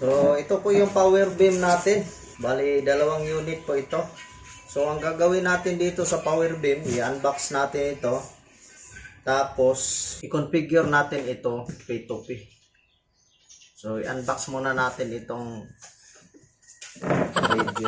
So, ito po yung power beam natin. Bali, dalawang unit po ito. So, ang gagawin natin dito sa power beam, i-unbox natin ito. Tapos, i-configure natin ito P2P. So, i-unbox muna natin itong radio.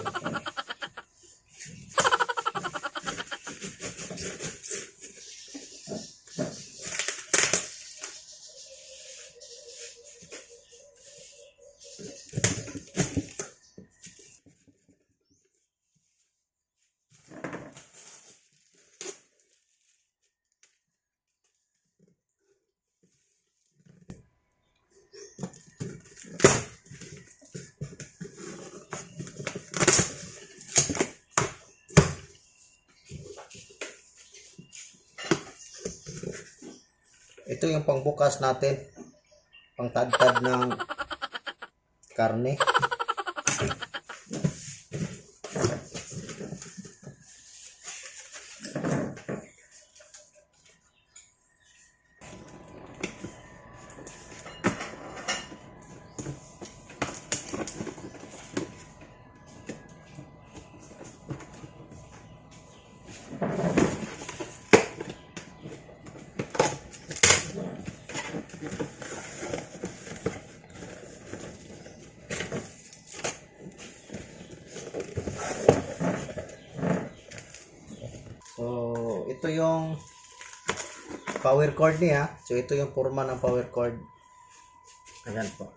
Ito yung pangbukas natin, pangtadtad ng karne. So, ito yung power cord niya. So, ito yung forma ng power cord. Ayan po.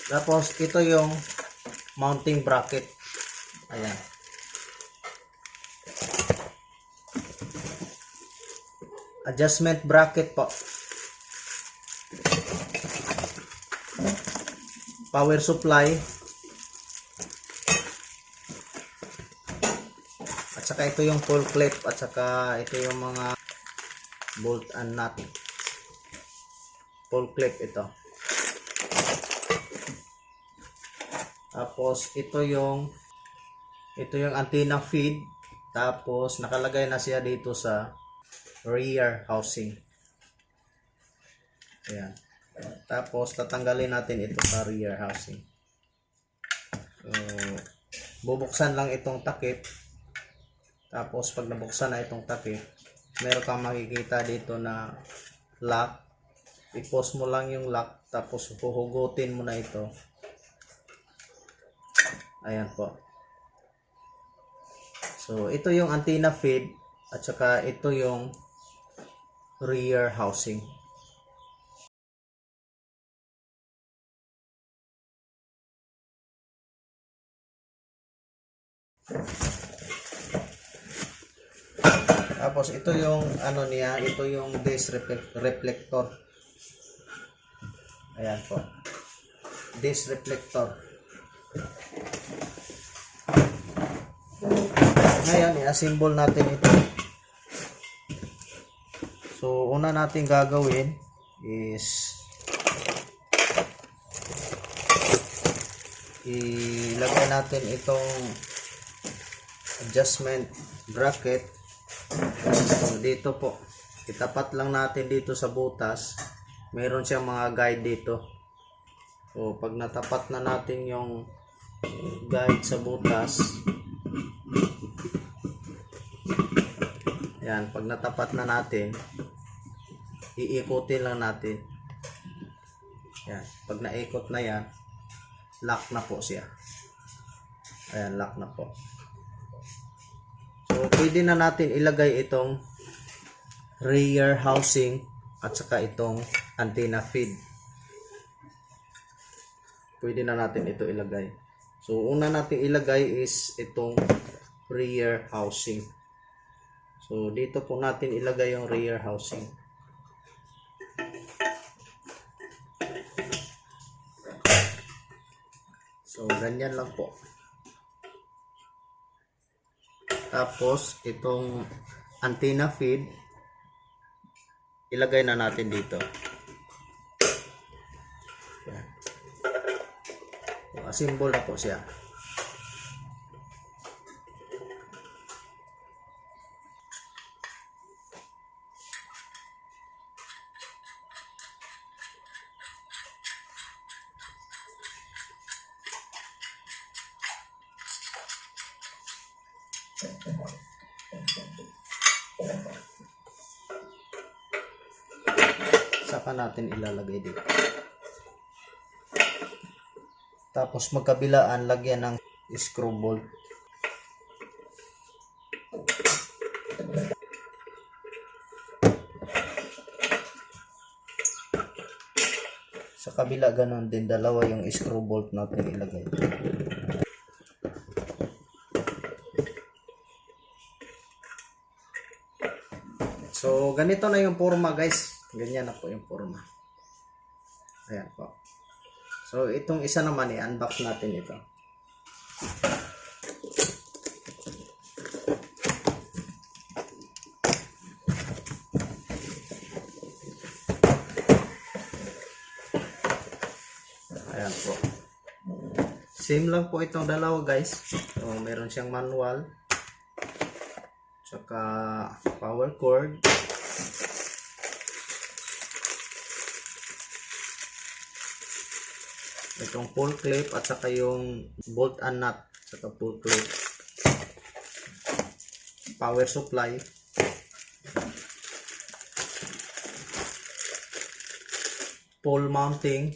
Tapos, ito yung mounting bracket. Ayan. Adjustment bracket po. Power supply. At saka ito yung full clip. At saka ito yung mga bolt and nut. Full clip ito. Tapos ito yung antenna feed. Tapos nakalagay na siya dito sa rear housing. Ayan. Tapos tatanggalin natin ito sa rear housing. So, bubuksan lang itong takip. Tapos pag nabuksan na itong takip, meron kang makikita dito na lock. I-post mo lang yung lock, tapos huhugutin mo na ito. Ayan po. So, ito yung antenna feed at saka ito yung rear housing. Tapos ito yung ano niya, ito yung base reflector. Ayan po. Base reflector. Ngayon, i-assemble natin ito. So, una natin gagawin is ilagay natin itong adjustment bracket. So, dito po, itapat lang natin dito sa butas. Meron siyang mga guide dito. So, pag natapat na natin yung guide sa butas, yan, pag natapat na natin, iikutin lang natin. Yan, pag naikot na yan, lock na po siya. Ayan, lock na po. So, pwede na natin ilagay itong rear housing at saka itong antenna feed. Pwede na natin ito ilagay. So, una natin ilagay is itong rear housing. So, dito po natin ilagay yung rear housing. So, ganyan lang po. Tapos, itong antenna feed, ilagay na natin dito. Yan. So, assemble na po siya. Saka natin ilalagay dito. Tapos magkabilaan, lagyan ng screw bolt. Sa kabila ganun din, dalawa yung screw bolt natin ilagay. So ganito na yung forma guys. Ganyan na po yung forma. Ayan po. So itong isa naman i-unbox natin ito. Ayan po. Same lang po itong dalawa guys. So meron siyang manual. Tsaka power cord. Itong pull clip at saka yung bolt and nut saka pull clip. Power supply. Pole mounting.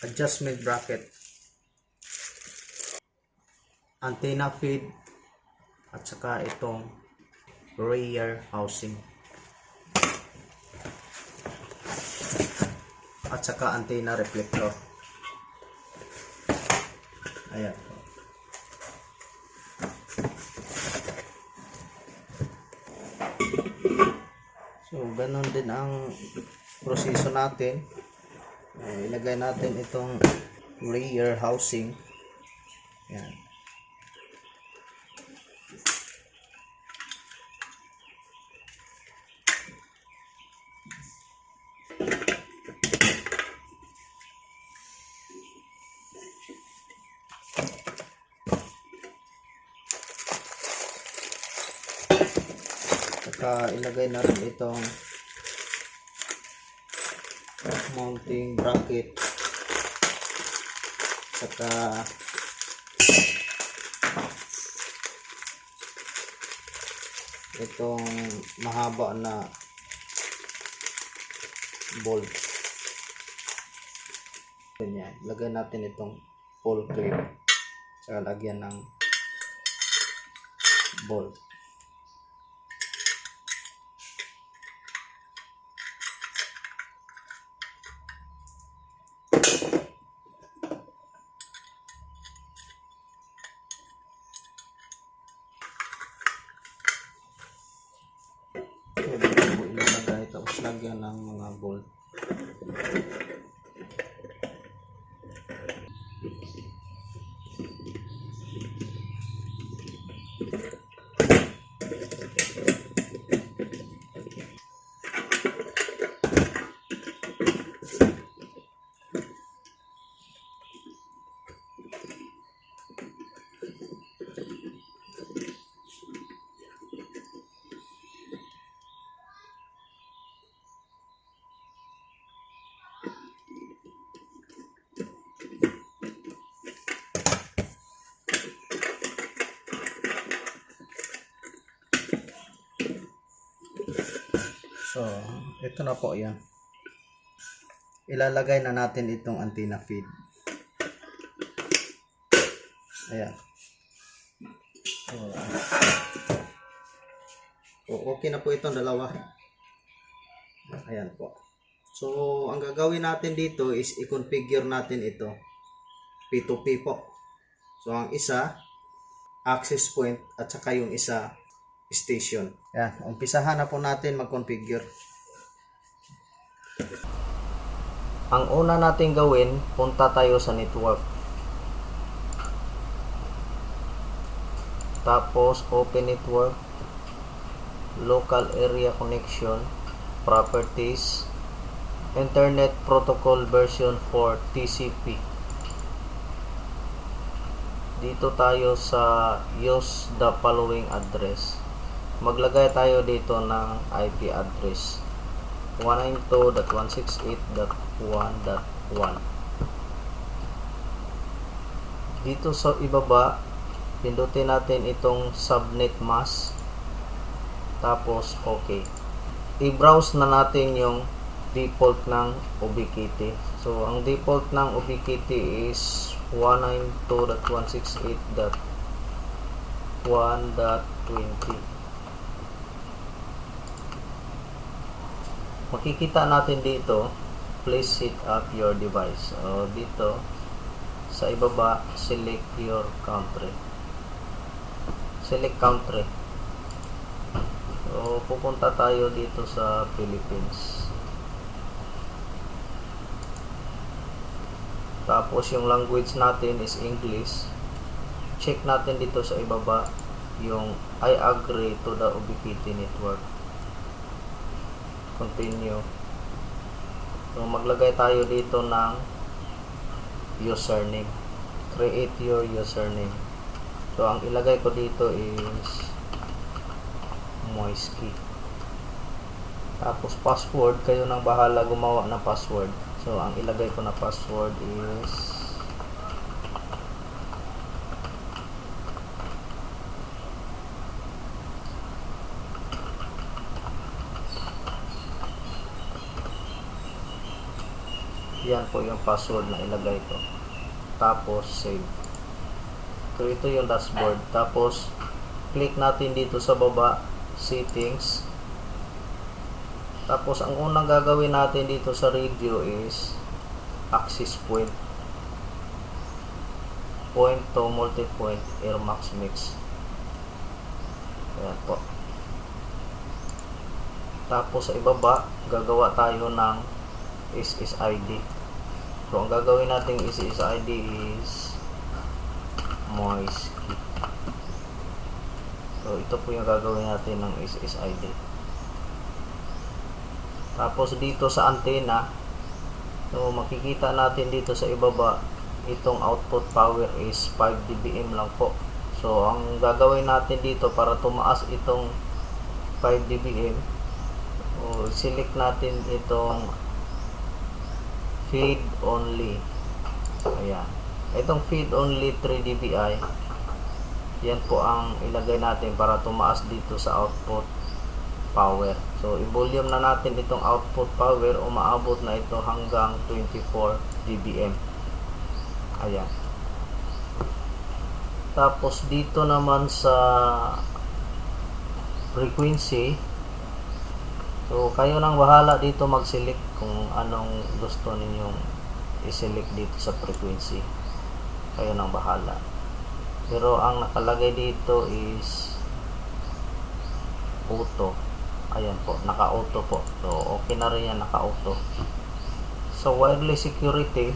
Adjustment bracket. Antenna feed. At saka itong rear housing. At saka antenna reflector. Ayan. So, ganun din ang proseso natin. Ilagay natin itong rear housing. Ayan. Saka ilagay na rin itong mounting bracket. Saka itong mahaba na bolt. Ganyan. Lagyan natin itong pull clip. Saka lagyan ng bolt. Dito po ilalagay, tapos lagyan ng mga bolt. So, ito na po yan. Ilalagay na natin itong antenna feed. Ayan. So, okay na po itong dalawa. Ayan po. So, ang gagawin natin dito is i-configure natin ito. P2P po. So, ang isa, access point at saka yung isa, station. Yan, umpisahan na po natin mag-configure. Ang una natin gawin, punta tayo sa network. Tapos open network, local area connection, properties, internet protocol version 4 TCP. Dito tayo sa use the following address. Maglagay tayo dito ng IP address. 192.168.1.1. Dito sa ibaba, pindutin natin itong subnet mask, tapos okay. I-browse na natin yung default ng Ubiquiti. So ang default ng Ubiquiti is 192.168.1.20. Makikita natin dito, please set up your device. So dito sa ibaba, select your country. Select country. So pupunta tayo dito sa Philippines. Tapos yung language natin is English. Check natin dito sa ibaba yung I agree to the Ubiquiti network. Continue. So maglagay tayo dito ng username. Create your username. So ang ilagay ko dito is Moisky. Tapos password, kayo nang bahala gumawa ng password. So ang ilagay ko na password is yan po yung password na ilagay ko. Tapos save. So ito yung dashboard. Tapos click natin dito sa baba, settings. Tapos ang unang gagawin natin dito sa radio is access point. Point to multi-point Airmax mix. Ayan po. Tapos sa ibaba, gagawa tayo ng SSID. So ang gagawin natin SSID is Moisky. So ito po yung gagawin natin ng SSID. Tapos dito sa antena, so makikita natin dito sa ibaba, itong output power is 5 dBm lang po. So ang gagawin natin dito para tumaas itong 5 dBm, so select natin itong feed only. Ayan. Itong feed only 3 dBi. Yan po ang ilagay natin para tumaas dito sa output power. So i-volume na natin itong output power, umaabot na ito hanggang 24 dBm. Ayan. Tapos dito naman sa frequency, so kayo nang bahala dito mag-select kung anong gusto ninyong i-select dito sa frequency. Kayo nang bahala. Pero ang nakalagay dito is auto. Ayan po, naka-auto po. So okay na rin yan, naka-auto. So wireless security,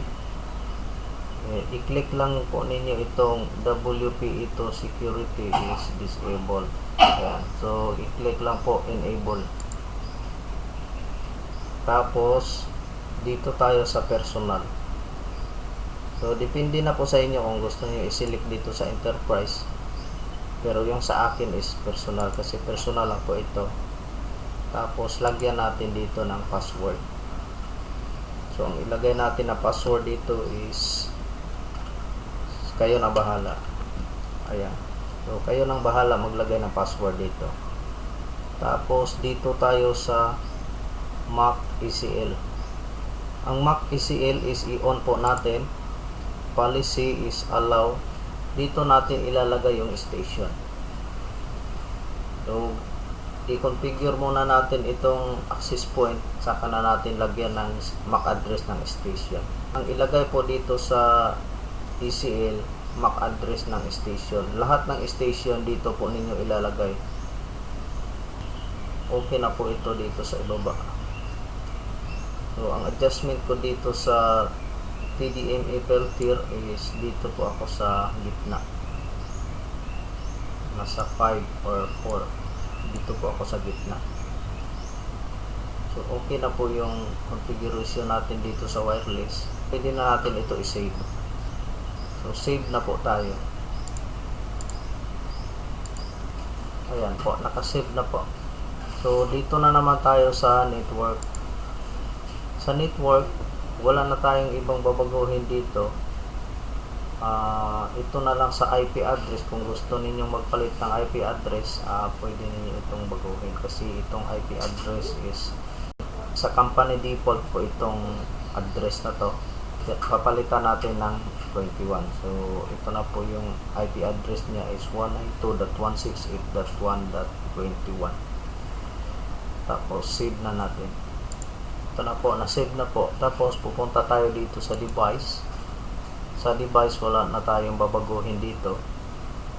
i-click lang po ninyo itong WP ito security is disabled. Ayan. So i-click lang po enable. Tapos dito tayo sa personal. So depende na po sa inyo kung gusto niyo i-select dito sa enterprise. Pero yung sa akin is personal kasi personal lang po ito. Tapos lagyan natin dito ng password. So ang ilagay natin na password dito is kayo na bahala. Ayan. So kayo nang bahala maglagay ng password dito. Tapos dito tayo sa MAC ECL. Ang MAC ECL is i-on po natin. Policy is allow. Dito natin ilalagay yung station. So i-configure muna natin itong access point, saka na natin lagyan ng MAC address ng station. Ang ilagay po dito sa ECL, MAC address ng station. Lahat ng station dito po ninyo ilalagay. Okay na po ito dito sa ibaba. So ang adjustment ko dito sa TDMA filter is dito po ako sa gitna. Nasa 5 or 4. Dito po ako sa gitna. So okay na po yung configuration natin dito sa wireless. Pwede na natin ito i-save. So save na po tayo. Ayan po, naka-save na po. So dito na naman tayo sa network. Sa network, wala na tayong ibang babaguhin dito. Ito na lang sa IP address. Kung gusto ninyong magpalit ng IP address, pwede niyo itong baguhin kasi itong IP address is sa company default po itong address na to. Papalitan natin ng 21. So ito na po yung IP address niya is 192.168.1.21. tapos save na natin. Ito na po, na-save na po. Tapos pupunta tayo dito sa device. Sa device wala na tayong babaguhin dito.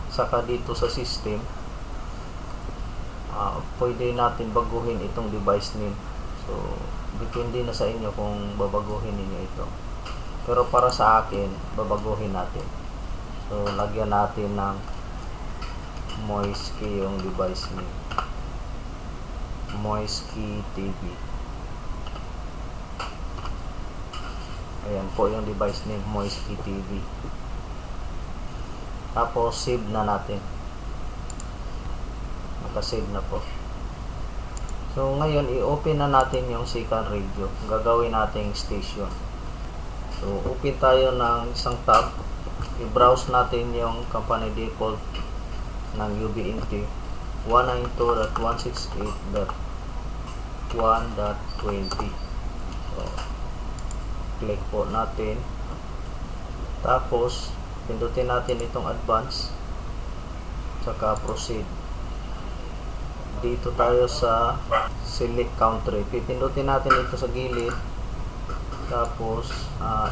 Saka dito sa system, pwede natin baguhin itong device name. So depende na sa inyo kung babaguhin niyo ito. Pero para sa akin, babaguhin natin. So lagyan natin ng Moisky yung device name. Moisky TV. Ayan po yung device name, Moisky TV. Tapos save na natin. Naka-save na po. So ngayon i-open na natin yung second radio. Gagawin nating station. So open tayo ng isang tab. I-browse natin yung company default ng UBNT 192.168.1.20. So click po natin. Tapos pindutin natin itong advance. Saka proceed. Dito tayo sa select country. Pipindutin natin ito sa gilid. Tapos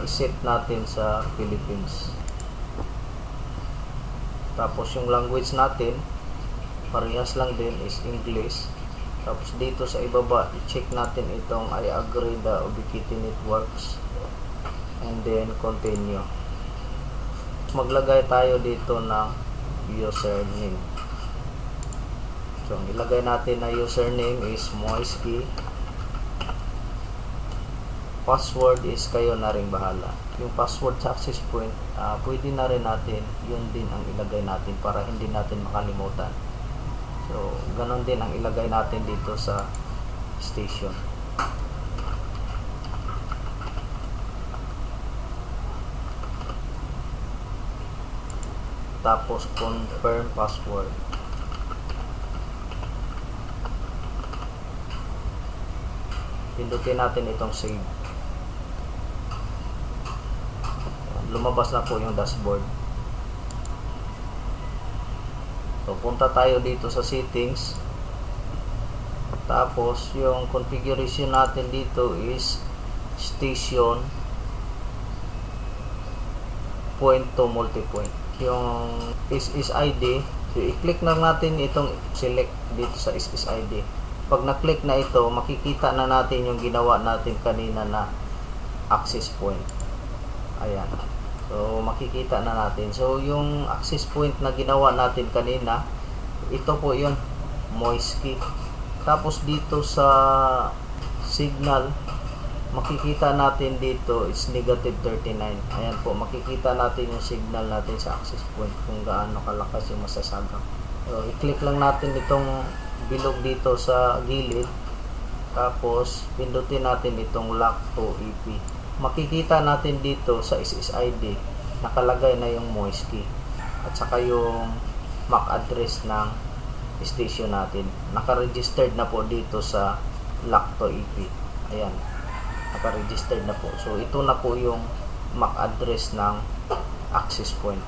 iset natin sa Philippines. Tapos yung language natin parehas lang din is English. Tapos dito sa ibaba i-check natin itong I agree the Ubiquiti Networks and then continue. Maglagay tayo dito ng username. So ilagay natin na username is Moisky. Password is kayo na rin bahala. Yung password sa access point, pwede na rin natin yun din ang ilagay natin para hindi natin makalimutan. So ganon din ang ilagay natin dito sa station. Tapos confirm password. Pindutin natin itong save. Lumabas na po yung dashboard. So punta tayo dito sa settings. Tapos yung configuration natin dito is station point to multipoint. Yung SSID, so i-click lang natin itong select dito sa SSID. Pag na-click na ito, makikita na natin yung ginawa natin kanina na access point. Ayan. So makikita na natin. So yung access point na ginawa natin kanina, ito po yun, Moisky. Tapos dito sa signal, makikita natin dito is negative 39. Ayan po, makikita natin yung signal natin sa access point kung gaano kalakas yung masasagang. So i-click lang natin itong bilog dito sa gilid. Tapos pindutin natin itong lock to EP. Makikita natin dito sa SSID nakalagay na yung Moisky at saka yung MAC address ng station natin. Naka-registered na po dito sa lock to EP. Ayan, naka-registered na po. So ito na po yung MAC address ng access point.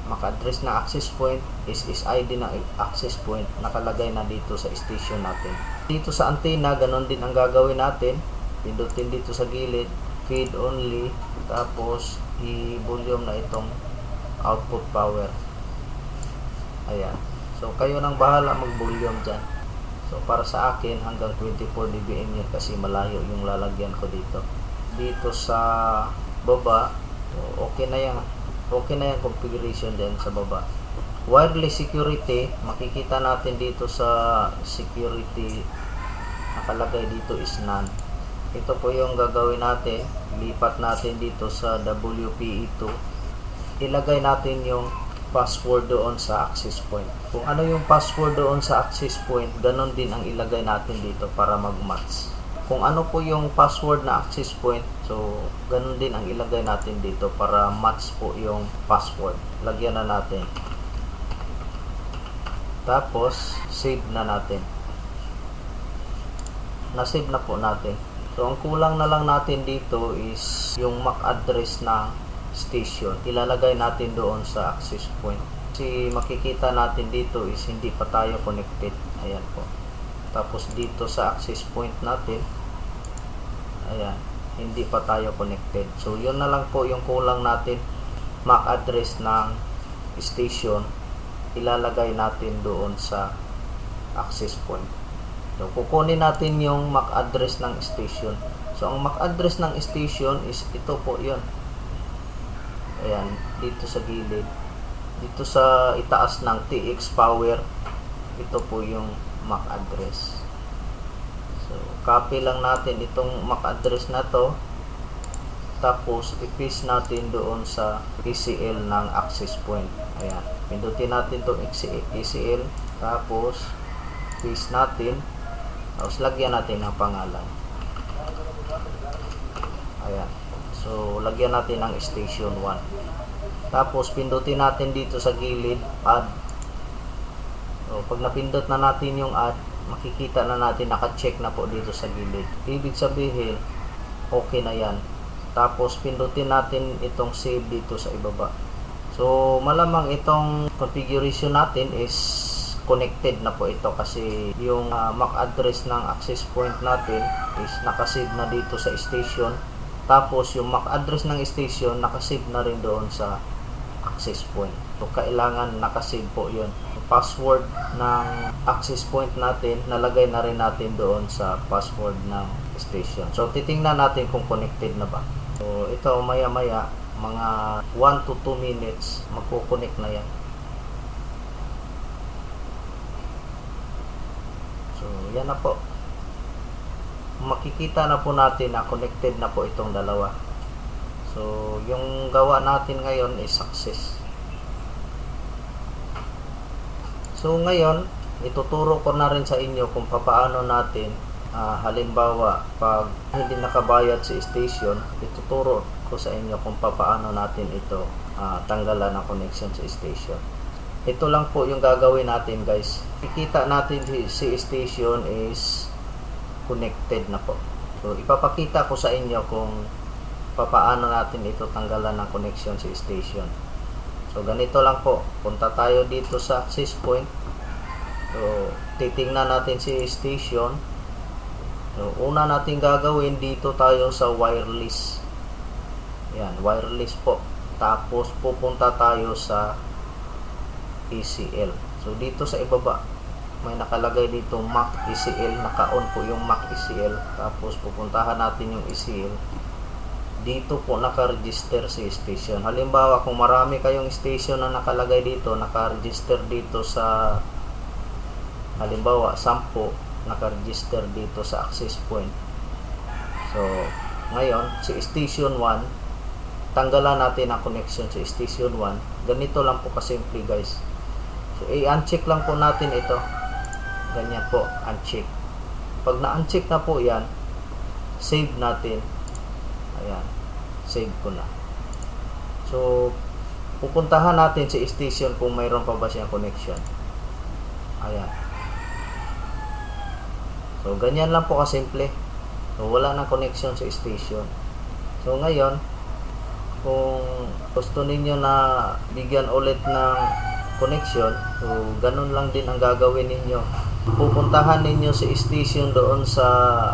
MAC address ng access point, SSID ng access point nakalagay na dito sa station natin. Dito sa antenna, ganon din ang gagawin natin. Pindutin dito sa gilid, feed only, tapos i-volume na itong output power. Ayan. So kayo nang bahala mag-volume dyan. So para sa akin hanggang 24 dBm yun kasi malayo yung lalagyan ko dito. Dito sa baba, so okay na yan. Okay na yung configuration din sa baba. Wireless security, makikita natin dito sa security nakalagay dito is none. Ito po yung gagawin natin. Lipat natin dito sa WPE2. Ilagay natin yung password doon sa access point. Kung ano yung password doon sa access point, ganon din ang ilagay natin dito para mag-match. kung ano po yung password na access point, so ganun din ang ilagay natin dito para match po yung password. Lagyan na natin. Tapos save na natin. Na-save na po natin. So ang kulang na lang natin dito is yung MAC address na station. Ilalagay natin doon sa access point. Kasi makikita natin dito is hindi pa tayo connected. Ayan po. Tapos dito sa access point natin, ayan, hindi pa tayo connected. So yun na lang po yung kulang natin. MAC address ng station, ilalagay natin doon sa access point. So kukunin natin yung MAC address ng station. So ang MAC address ng station is ito po yun. Ayan, dito sa gilid, dito sa itaas ng TX power, ito po yung MAC address. So copy lang natin itong MAC address na to, tapos i-paste natin doon sa ECL ng access point. Ayan, pindutin natin itong ECL, tapos paste natin, tapos lagyan natin ng pangalan. Ayan, so lagyan natin ng station 1, tapos pindutin natin dito sa gilid add. So, pag napindot na natin yung add, makikita na natin naka-check na po dito sa gilid. Ibig sabihin, okay na yan. Tapos pindutin natin itong save dito sa ibaba. So malamang itong configuration natin is connected na po ito kasi yung MAC address ng access point natin is nakasave na dito sa station. Tapos yung MAC address ng station nakasave na rin doon sa access point. So kailangan nakasave po yun. Password ng access point natin, nalagay na rin natin doon sa password ng station. So titingnan natin kung connected na ba. So ito maya maya, mga 1 to 2 minutes magko-connect na yan. So yan na po, makikita na po natin na connected na po itong dalawa. So yung gawa natin ngayon is success. So ngayon, ituturo ko na rin sa inyo kung paano natin, halimbawa, pag hindi nakabayad si station, ituturo ko sa inyo kung paano natin ito tanggalan ng connection sa station. Ito lang po yung gagawin natin, guys. Kikita natin si station is connected na po. So ipapakita ko sa inyo kung paano natin ito tanggalan ng connection sa station. So ganito lang po, punta tayo dito sa access point. So titingnan natin si station. So una natin gagawin, dito tayo sa wireless. Yan, wireless po. Tapos pupunta tayo sa ECL. So dito sa ibaba may nakalagay dito MAC ECL, naka-on po yung MAC ECL. Tapos pupuntahan natin yung ECL. Dito po naka-register si station. Halimbawa kung marami kayong station na nakalagay dito, naka-register dito sa, halimbawa 10, naka-register dito sa access point. So ngayon si station 1, tanggalan natin ang connection sa station 1. Ganito lang po kasimple, guys. So i-uncheck lang po natin ito. Ganyan po, uncheck. Pag na-uncheck na po yan, save natin. Ayan, save ko na. So pupuntahan natin si station kung mayroon pa ba siyang connection. Ayan. So ganyan lang po kasimple. So wala na connection sa station. So ngayon, kung gusto ninyo na bigyan ulit ng connection, so ganun lang din ang gagawin ninyo. Pupuntahan ninyo si station doon sa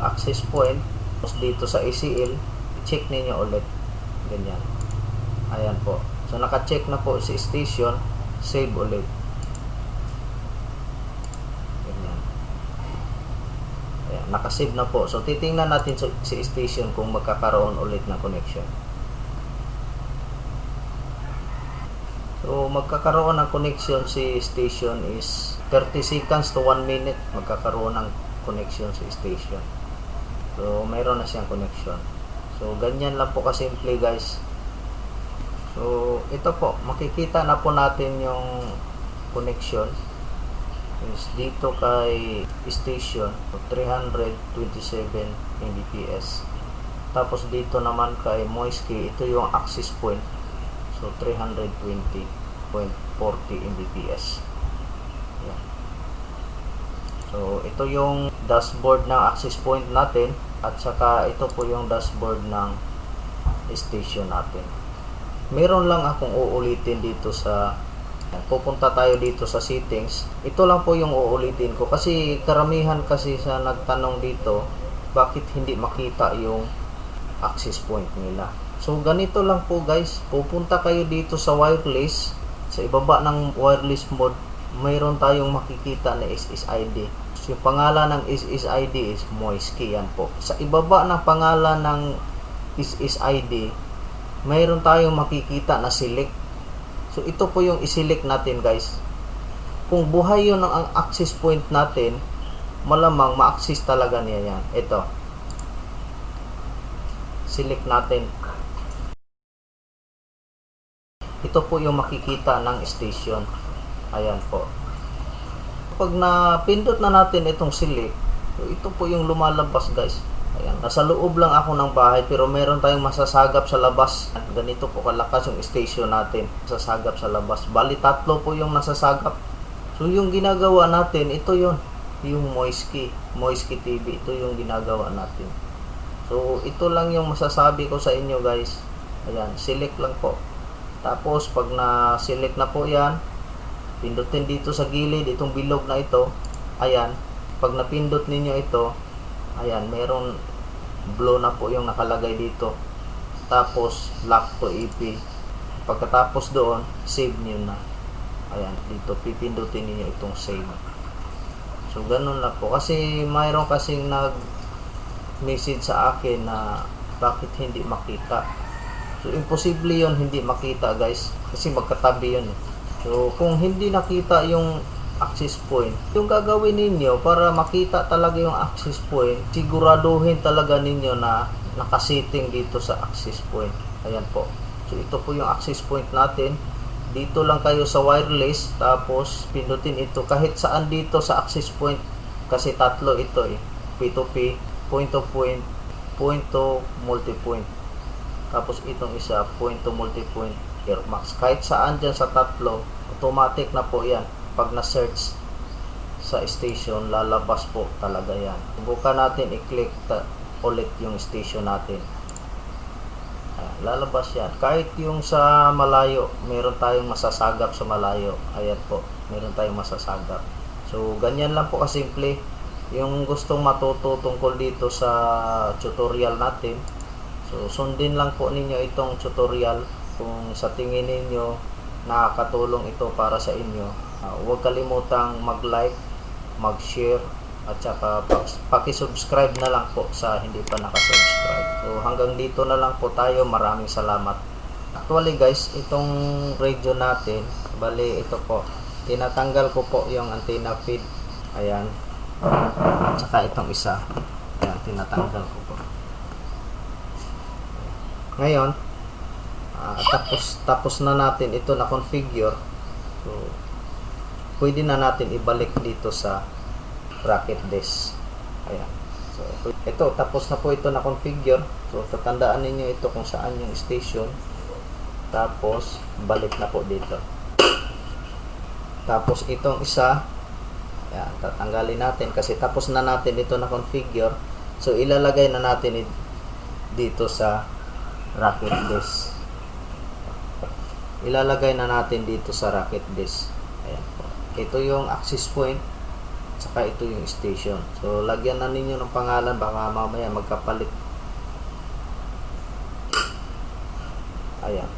access point, tapos dito sa ECL, check ninyo ulit. Ganyan. Ayan po. So naka-check na po si station, save ulit. Ganyan. Ayan, naka-save na po. So titingnan natin si station kung magkakaroon ulit ng connection. So magkakaroon ng connection si station is 30 seconds to 1 minute, magkakaroon ng connection si station. So mayroon na siyang connection. So ganyan lang po kasimple, guys. So ito po, makikita na po natin yung connection. is dito kay station 327 Mbps. Tapos dito naman kay Moisky, ito yung access point, so 320.40 Mbps. Yan. So ito yung dashboard ng access point natin, at saka ito po yung dashboard ng station natin. Meron lang akong uulitin dito sa, pupunta tayo dito sa settings. Ito lang po yung uulitin ko kasi karamihan kasi sa nagtanong dito bakit hindi makita yung access point nila. So ganito lang po guys, pupunta kayo dito sa wireless, sa ibaba ng wireless mode mayroon tayong makikita na SSID. So, yung pangalan ng SSID is Moisky, yan po. Sa ibaba ng pangalan ng SSID mayroon tayong makikita na select. So ito po yung i-select natin guys. Kung buhay yun ang access point natin, malamang ma-access talaga niya yan. Ito, select natin. Ito po yung makikita ng station. Ayan po. Pag napindot na natin itong select, ito po yung lumalabas guys. Ayan, nasa loob lang ako ng bahay pero meron tayong masasagap sa labas. Ganito po kalakas yung station natin, masasagap sa labas. Bali tatlo po yung nasasagap. So yung ginagawa natin, ito yun, yung Moisky TV, ito yung ginagawa natin. So ito lang yung masasabi ko sa inyo guys. Ayan, select lang po. Tapos pag na-select na po yan, pindutin dito sa gilid, itong bilog na ito. Ayan, pag napindot ninyo ito, ayan, meron blue na po yung nakalagay dito. Tapos lock to EP. Pagkatapos doon, save niyo na. Ayan, dito pipindutin niyo itong save. So ganun lang po. Kasi mayroon kasing nag-message sa akin na bakit hindi makita. So imposible yun hindi makita guys. Kasi magkatabi yun. So kung hindi nakita yung access point, yung gagawin ninyo para makita talaga yung access point, siguraduhin talaga ninyo na nakasetting dito sa access point. Ayan po. So ito po yung access point natin. Dito lang kayo sa wireless, tapos pindutin ito kahit saan dito sa access point, kasi tatlo ito eh, P2P, point to point, point to multipoint. Tapos itong isa, point to multipoint, Airmax. Kahit saan dyan sa tatlo, automatic na po yan. Pag na-search sa station, lalabas po talaga yan. Subukan natin i-click ulit yung station natin. Ayan, lalabas yan. Kahit yung sa malayo, meron tayong masasagap sa malayo. Ayan po, meron tayong masasagap. So, ganyan lang po kasimple. Yung gustong matuto tungkol dito sa tutorial natin, so sundin lang po ninyo itong tutorial. Kung sa tingin ninyo nakakatulong ito para sa inyo, huwag kalimutang mag-like, mag-share, at saka paki-subscribe na lang po sa hindi pa nakasubscribe. So hanggang dito na lang po tayo. Maraming salamat. Actually guys, itong radio natin, bali ito po, tinatanggal ko po yung antenna feed. Ayan. At saka itong isa. Ayan, tinatanggal ko po. Ngayon, tapos na natin ito na configure. So pwede na natin ibalik dito sa bracket disk. Ayan. So ito, tapos na po ito na configure. So tatandaan ninyo ito kung saan yung station. Tapos balik na po dito. Tapos itong isa, ayan, tatanggalin natin kasi tapos na natin ito na configure. So ilalagay na natin dito sa bracket disk. Ilalagay na natin dito sa bracket disk. Ayan po. Ito yung access point, saka ito yung station. So lagyan na ninyo ng pangalan, baka mamaya magkapalit. Ayan.